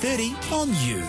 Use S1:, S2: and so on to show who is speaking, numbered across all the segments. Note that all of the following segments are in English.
S1: 8:30 on You.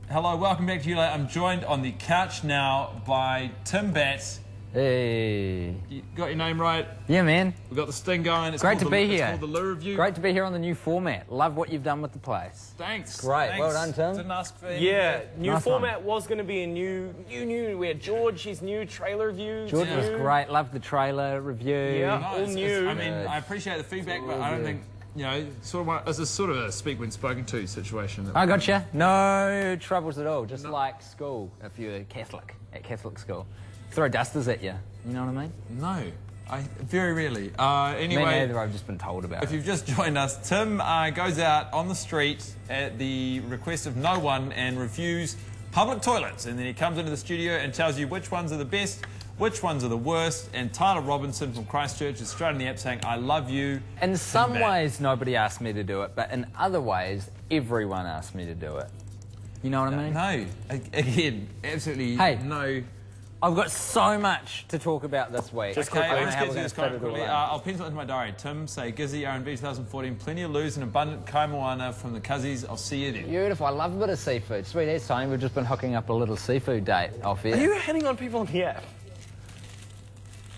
S2: Hello, welcome back to You Late. I'm joined on the couch now by Tim Batts.
S3: Hey.
S2: You got your name right?
S3: Yeah, man.
S2: We've got the sting going.
S3: Great to be here.
S2: It's called the Lou Review.
S3: Great to be here on the new format. Love what you've done with the place.
S2: Thanks.
S3: Great.
S2: Thanks.
S3: Well done, Tim.
S2: Didn't ask for
S4: Yeah, new
S3: Nice
S4: format was going to be a new. We had George, his new trailer review.
S3: George was great. Loved the trailer review.
S4: Yeah.
S2: No,
S4: all
S2: it's-
S4: new.
S2: I mean, I appreciate the feedback, but I don't think, you know, it's a sort of a speak when spoken to situation.
S3: I gotcha. No troubles at all. Just like school, if you're Catholic, at Catholic school. Throw dusters at you. You know what I mean?
S2: No, very rarely.
S3: Me
S2: Anyway,
S3: neither. I've just been told about
S2: if
S3: it.
S2: you've just joined us, Tim goes out on the street at the request of no one and reviews public toilets. And then he comes into the studio and tells you which ones are the best, which ones are the worst. And Tyler Robinson from Christchurch is straight in the app saying, I love you.
S3: In some
S2: Tim Batts.
S3: ways, nobody asked me to do it, but in other ways, everyone asked me to do it. You know what I mean?
S2: No, again, absolutely
S3: Hey.
S2: no.
S3: I've got so much to talk about this week.
S2: Okay,
S3: I don't know
S2: let's
S3: how
S2: get
S3: we're
S2: to
S3: gonna
S2: this
S3: fit
S2: quite
S3: it all
S2: quickly.
S3: in.
S2: I'll pencil it into my diary. Tim, say Gizzy, R&B 2014, plenty of loos and abundant kaimoana from the Cuzzies. I'll see you then.
S3: Beautiful. I love a bit of seafood. Sweet as Tony. We've just been hooking up a little seafood date off here.
S4: Are you hitting on people on the app?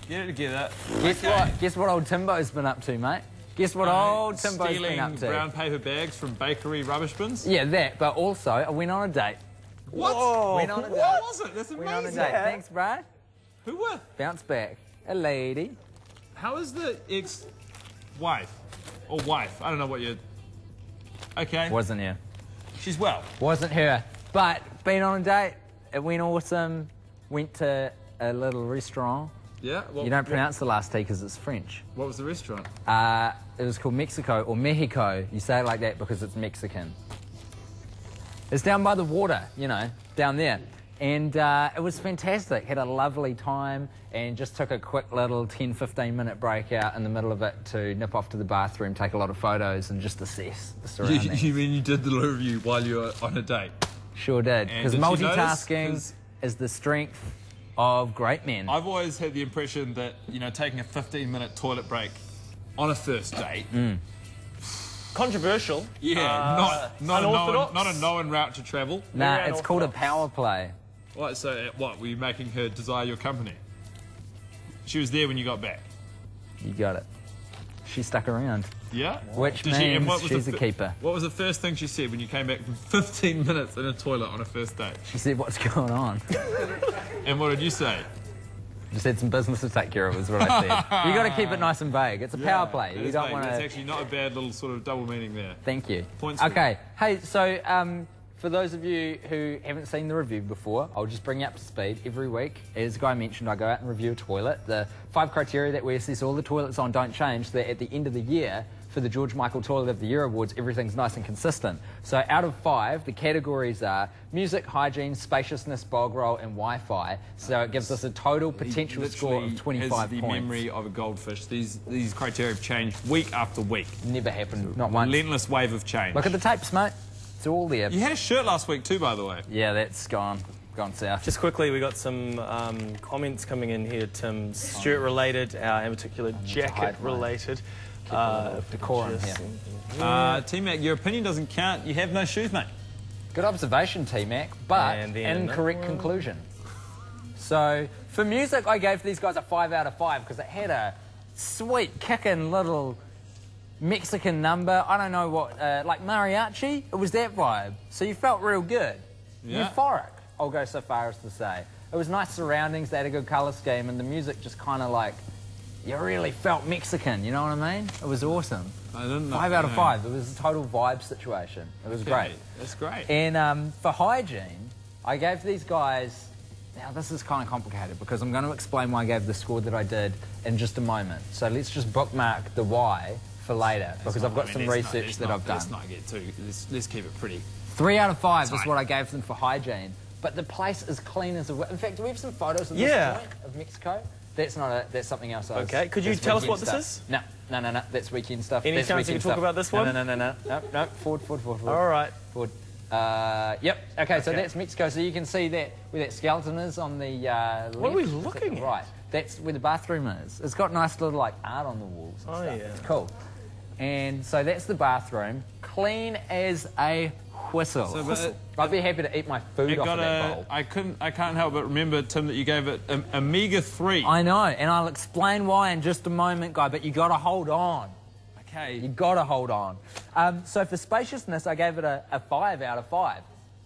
S2: Get it together.
S3: Guess what? Guess what old Timbo's been up to, mate? Guess what old Timbo's been up
S2: Stealing
S3: to?
S2: brown paper bags from bakery rubbish bins?
S3: Yeah, that. But also, I went on a date.
S2: What?
S4: Whoa.
S3: Went on a date.
S2: What was it? That's
S3: Went on a
S2: amazing.
S3: date. Thanks, bro.
S2: Who were?
S3: Bounce back. A lady.
S2: How is the ex-wife? Or wife? I don't know what you're... Okay.
S3: Wasn't here.
S2: She's well.
S3: Wasn't her. But been on a date. It went awesome. Went to a little restaurant.
S2: Yeah?
S3: You don't pronounce the last T because it's French.
S2: What was the restaurant?
S3: It was called Mexico or Mexico. You say it like that because it's Mexican. It's down by the water, you know, down there. And it was fantastic. Had a lovely time and just took a quick little 10-15 minute break out in the middle of it to nip off to the bathroom, take a lot of photos and just assess the surroundings.
S2: You mean you did the Lou Review while you were on a date?
S3: Sure did.
S2: And
S3: Because
S2: did you notice?
S3: multitasking
S2: 'Cause
S3: is the strength of great men.
S2: I've always had the impression that, you know, taking a 15-minute toilet break on a first date...
S4: Controversial.
S2: Yeah, not
S4: unorthodox.
S2: a known route to travel.
S3: Nah,
S4: Very
S3: it's called a
S4: unorthodox.
S3: power play.
S2: What, so what, were you making her desire your company? She was there when you got back?
S3: You got it. She stuck around.
S2: Yeah?
S3: Which
S2: Did she- and
S3: means
S2: what was
S3: she's
S2: the
S3: a keeper.
S2: What was the first thing she said when you came back from 15 minutes in a toilet on a first date?
S3: She said, what's going on?
S2: And what did you say?
S3: Just had some business to take care of, is what I said. You got to keep it nice and vague. It's a power play.
S2: It
S3: You
S2: is
S3: don't
S2: vague.
S3: want
S2: It's
S3: to.
S2: actually not a bad little sort of double meaning there.
S3: Thank you.
S2: Points for
S3: Okay. Hey, so for those of you who haven't seen the review before, I'll just bring you up to speed. Every week, as Guy mentioned, I go out and review a toilet. The 5 criteria that we assess all the toilets on don't change. So that at the end of the year, for the George Michael Toilet of the Year Awards, everything's nice and consistent. So out of 5, the categories are music, hygiene, spaciousness, bog roll, and Wi-Fi. So it gives us a total potential
S2: He
S3: score of 25
S2: has the
S3: points.
S2: memory of a goldfish. These criteria have changed week after week.
S3: Never happened, not once.
S2: Relentless wave of change.
S3: Look at the tapes, mate. It's all there.
S2: You had a shirt last week too, by the way.
S3: Yeah, that's gone south.
S4: Just quickly, we got some comments coming in here, Tim. Stuart related, in particular jacket related.
S3: Decorum
S4: just-
S3: here.
S2: T-Mac, your opinion doesn't count. You have no shoes, mate.
S3: Good observation, T-Mac, but
S4: And then-
S3: incorrect conclusion. So, for music, I gave these guys a 5 out of 5 because it had a sweet, kicking little Mexican number. I don't know what, like mariachi? It was that vibe. So you felt real good.
S2: Yeah.
S3: Euphoric, I'll go so far as to say. It was nice surroundings, they had a good colour scheme, and the music just kind of like, you really felt Mexican, you know what I mean? It was awesome.
S2: I didn't know.
S3: 5 out of 5. It was a total vibe situation. It was great.
S2: That's great.
S3: And for hygiene, I gave these guys... Now, this is kind of complicated because I'm going to explain why I gave the score that I did in just a moment. So let's just bookmark the why for later because I've got some research that I've done.
S2: Let's not get too... Let's keep it pretty...
S3: 3 out of 5 is
S2: Tight.
S3: what I gave them for hygiene. But the place is clean as a... In fact, do we have some photos of this
S4: Yeah.
S3: joint of Mexico? That's not a, that's something else.
S4: Okay, could you
S3: That's
S4: tell us
S3: weekend
S4: what this
S3: stuff.
S4: is?
S3: No. That's weekend stuff.
S4: Any
S3: That's
S4: chance you
S3: weekend
S4: can talk
S3: stuff.
S4: about this one?
S3: No. Forward.
S4: All right.
S3: Forward. Yep. Okay, so that's Mexico. So you can see that where that skeleton is on the left.
S4: What are we looking at?
S3: Right. That's where the bathroom is. It's got nice little like art on the walls and stuff.
S4: Yeah.
S3: It's cool. And so that's the bathroom, clean as a whistle.
S2: So,
S3: I'd be happy to eat my food off of that bowl.
S2: I can't help but remember, Tim, that you gave it omega-3.
S3: I know, and I'll explain why in just a moment, Guy, but you got to hold on.
S2: Okay.
S3: You got to hold on. So for spaciousness, I gave it a 5 out of 5.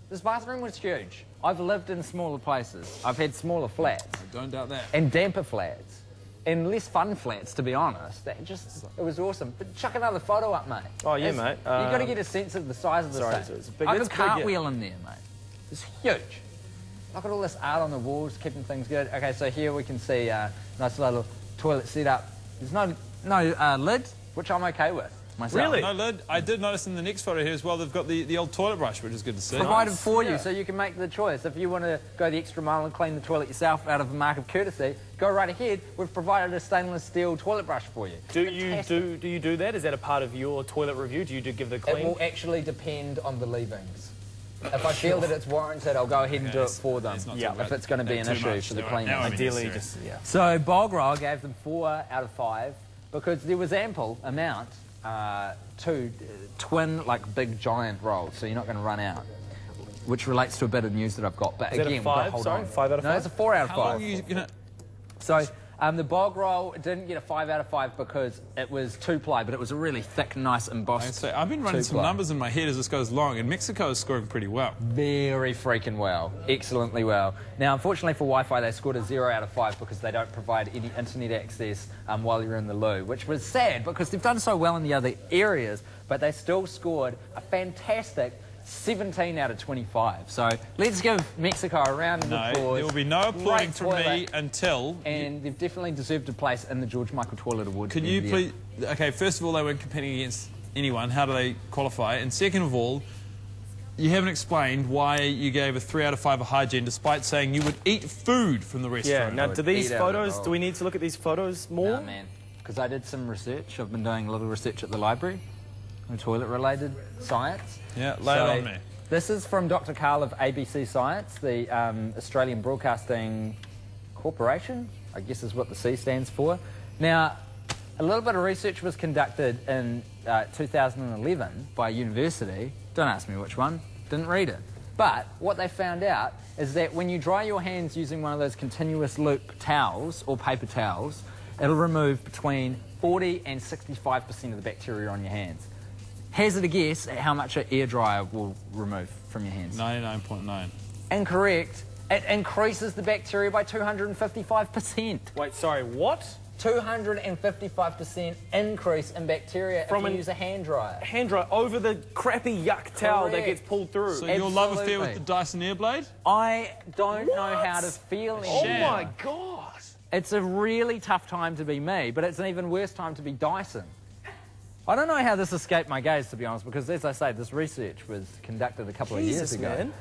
S3: This bathroom was huge. I've lived in smaller places. I've had smaller flats.
S2: I don't doubt that.
S3: And damper flats. And less fun flats, to be honest. It was awesome. But chuck another photo up, mate.
S4: Oh, yeah, mate.
S3: You've got to get a sense of the size of the
S4: Sorry,
S3: thing.
S4: it's big.
S3: I
S4: It's
S3: could
S4: big, yeah.
S3: cartwheel in there, mate. It's huge. Look at all this art on the walls, keeping things good. Okay, so here we can see a nice little toilet setup. There's no lid, which I'm okay with myself.
S4: Really?
S2: No lid. I did notice in the next photo here as well, they've got the old toilet brush, which is good to see.
S3: Provided for you,
S4: Yeah.
S3: so you can make the choice. If you want to go the extra mile and clean the toilet yourself out of a mark of courtesy, go right ahead. We've provided a stainless steel toilet brush for you.
S4: Do you do that? Is that a part of your toilet review? Do you give the
S3: It
S4: clean?
S3: will actually depend on the leavings. If I feel that it's warranted, I'll go ahead and do it for them.
S4: Yeah.
S3: If it's going to be an issue for the cleaners.
S4: Ideally, just
S3: So Bog-Roll gave them 4 out of 5 because there was ample amount to twin, like, big giant rolls, so you're not going to run out. Which relates to a bit of news that I've got. But
S4: Is
S3: again,
S4: that a
S3: we've got to
S4: 5?
S3: hold
S4: Sorry,
S3: on.
S4: 5 out of 5?
S3: No, it's a 4 out of 5.
S2: How long are you gonna...
S3: So the Bog-Roll didn't get a 5 out of 5 because it was 2-ply, but it was a really thick, nice embossed.
S2: So I've been running some
S3: 2-ply.
S2: numbers in my head as this goes along, and Mexico is scoring pretty well.
S3: Very freaking well. Excellently well. Now, unfortunately for Wi-Fi, they scored a 0 out of 5 because they don't provide any internet access while you're in the loo, which was sad because they've done so well in the other areas, but they still scored a fantastic 17 out of 25. So let's give Mexico a round of applause.
S2: No, there will be no applauding
S3: Great
S2: from me
S3: toilet.
S2: until...
S3: And they've definitely deserved a place in the George Michael Toilet Awards.
S2: Could you please... Okay, first of all, they weren't competing against anyone. How do they qualify? And second of all, you haven't explained why you gave a 3 out of 5 of hygiene, despite saying you would eat food from the restaurant.
S4: Yeah. Now, do these
S3: eat out of the
S4: photos?
S3: roll.
S4: Do we need to look at these photos more?
S3: Nah, man. Because I did some research. I've been doing a little research at the library on toilet-related science.
S2: Yeah, lay it on me.
S3: This is from Dr. Carl of ABC Science, the Australian Broadcasting Corporation, I guess is what the C stands for. Now, a little bit of research was conducted in 2011 by a university. Don't ask me which one. Didn't read it. But what they found out is that when you dry your hands using one of those continuous loop towels or paper towels, it'll remove between 40 and 65% of the bacteria on your hands. Hazard a guess at how much an air dryer will remove from your hands.
S2: 99.9.
S3: Incorrect. It increases the bacteria by 255%.
S4: Wait, sorry, what?
S3: 255% increase in bacteria
S4: From
S3: if you
S4: an-
S3: use a hand dryer.
S4: Hand dry over the crappy yuck towel that
S3: Correct.
S4: gets pulled through.
S2: So your love affair with
S3: Absolutely.
S2: the Dyson Airblade?
S3: I don't know
S4: What?
S3: how to feel
S4: Oh
S3: anymore.
S4: my god!
S3: It's a really tough time to be me, but it's an even worse time to be Dyson. I don't know how this escaped my gaze, to be honest, because, as I say, this research was conducted a couple of years
S4: Jesus,
S3: ago.
S4: man.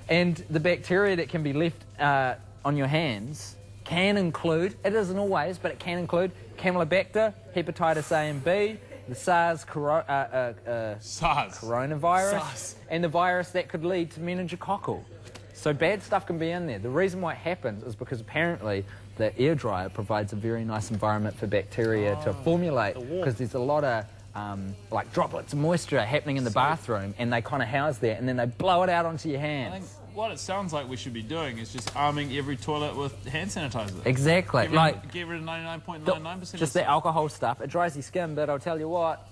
S3: And the bacteria that can be left on your hands can include, it isn't always, but it can include Camelobacter, hepatitis A and B, the SARS coronavirus,
S2: SARS.
S3: and the virus that could lead to meningococcal. So bad stuff can be in there. The reason why it happens is because apparently the air dryer provides a very nice environment for bacteria to formulate, because there's a lot of like droplets of moisture happening in the bathroom, and they kind of house there, and then they blow it out onto your
S2: I think
S3: hands.
S2: what it sounds like we should be doing is just arming every toilet with hand sanitizer.
S3: Exactly. Like
S2: Get rid of 99.99%.
S3: just the alcohol stuff. It dries your skin, but I'll tell you what,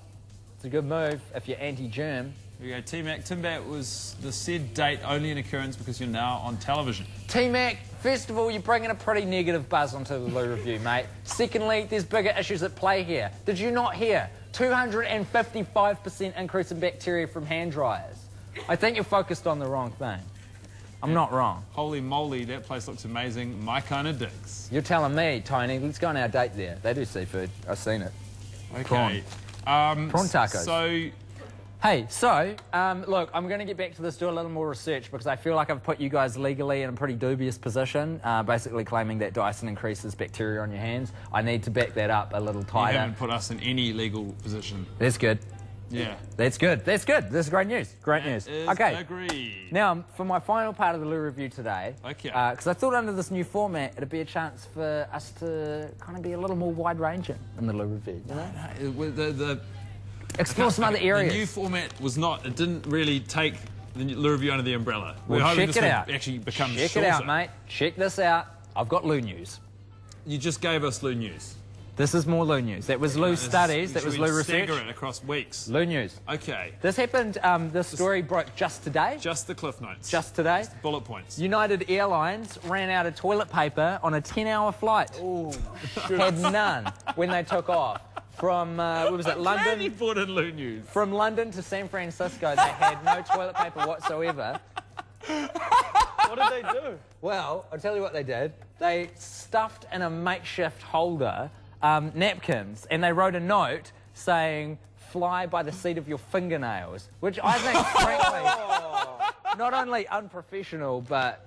S3: it's a good move if you're anti-germ.
S2: Here we go, T-Mac. Timbat was the said date only an occurrence because you're now on television.
S3: T-Mac, first of all, you're bringing a pretty negative buzz onto the Lou Review, mate. Secondly, there's bigger issues at play here. Did you not hear? 255% increase in bacteria from hand dryers. I think you're focused on the wrong thing. I'm not wrong.
S2: Holy moly, that place looks amazing. My kind of digs.
S3: You're telling me, Tony, let's go on our date there. They do seafood. I've seen it.
S2: Okay.
S3: Prawn tacos.
S2: So,
S3: Hey, so, look, I'm going to get back to this, do a little more research, because I feel like I've put you guys legally in a pretty dubious position, basically claiming that Dyson increases bacteria on your hands. I need to back that up a little tighter.
S2: You haven't put us in any legal position.
S3: That's good.
S2: Yeah.
S3: That's good. That's good. This is great news. Great news. Okay.
S2: Agreed.
S3: Now, for my final part of the loo review today,
S2: Okay.
S3: Because I thought under this new format, it'd be a chance for us to kind of be a little more wide-ranging in the loo review, you know? Explore some other areas.
S2: The new format was not, it didn't really take the loo review under the umbrella.
S3: Well,
S2: We're hoping
S3: check
S2: this
S3: it
S2: will
S3: out.
S2: actually become
S3: Check
S2: shorter.
S3: it out, mate. Check this out. I've got loo news.
S2: You just gave us loo news.
S3: This is more loo news. That was loo studies. That was loo research.
S2: Stagger it across weeks.
S3: Loo news.
S2: Okay.
S3: This happened, this story broke just today.
S2: Just the cliff notes.
S3: Just today.
S2: Bullet points.
S3: United Airlines ran out of toilet paper on a 10-hour flight.
S4: Oh,
S3: Had none when they took off. From, what was it,
S2: Glad you
S3: London?
S2: put in loo news.
S3: From London to San Francisco, they had no toilet paper whatsoever.
S4: what did they do?
S3: Well, I'll tell you what they did. They stuffed in a makeshift holder napkins, and they wrote a note saying, "Fly by the seat of your fingernails," which I think, frankly, not only unprofessional, but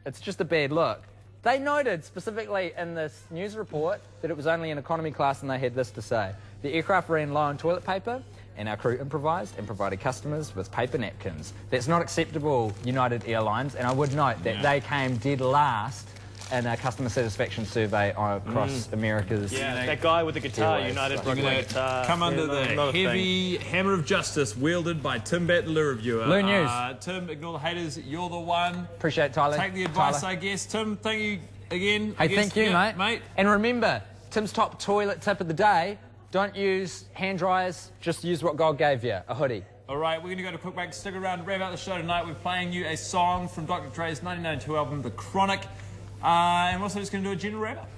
S3: it's just a bad look. They noted specifically in this news report that it was only in economy class, and they had this to say: "The aircraft ran low on toilet paper, and our crew improvised and provided customers with paper napkins." That's not acceptable, United Airlines, and I would note that they came dead last in a customer satisfaction survey across America's.
S4: Yeah, that guy with the guitar,
S3: Airways,
S4: United
S3: right.
S4: broke
S2: You're
S4: my
S2: gonna
S4: guitar.
S2: come under
S4: Yeah,
S2: the
S4: not a thing.
S2: heavy hammer of justice wielded by Tim Batt, the loo reviewer.
S3: Loo news.
S2: Tim, ignore the haters. You're the one.
S3: Appreciate it, Tyler.
S2: Take the advice,
S3: Tyler.
S2: I guess. Tim, thank you again.
S3: Hey,
S2: I guess.
S3: thank you,
S2: Yeah,
S3: mate. And remember, Tim's top toilet tip of the day: don't use hand dryers, just use what God gave you, a hoodie.
S2: All right, we're going to go to a quick break. Stick around to wrap out the show tonight. We're playing you a song from Dr. Dre's 1992 album, The Chronic. And we're also just going to do a general wrap-up.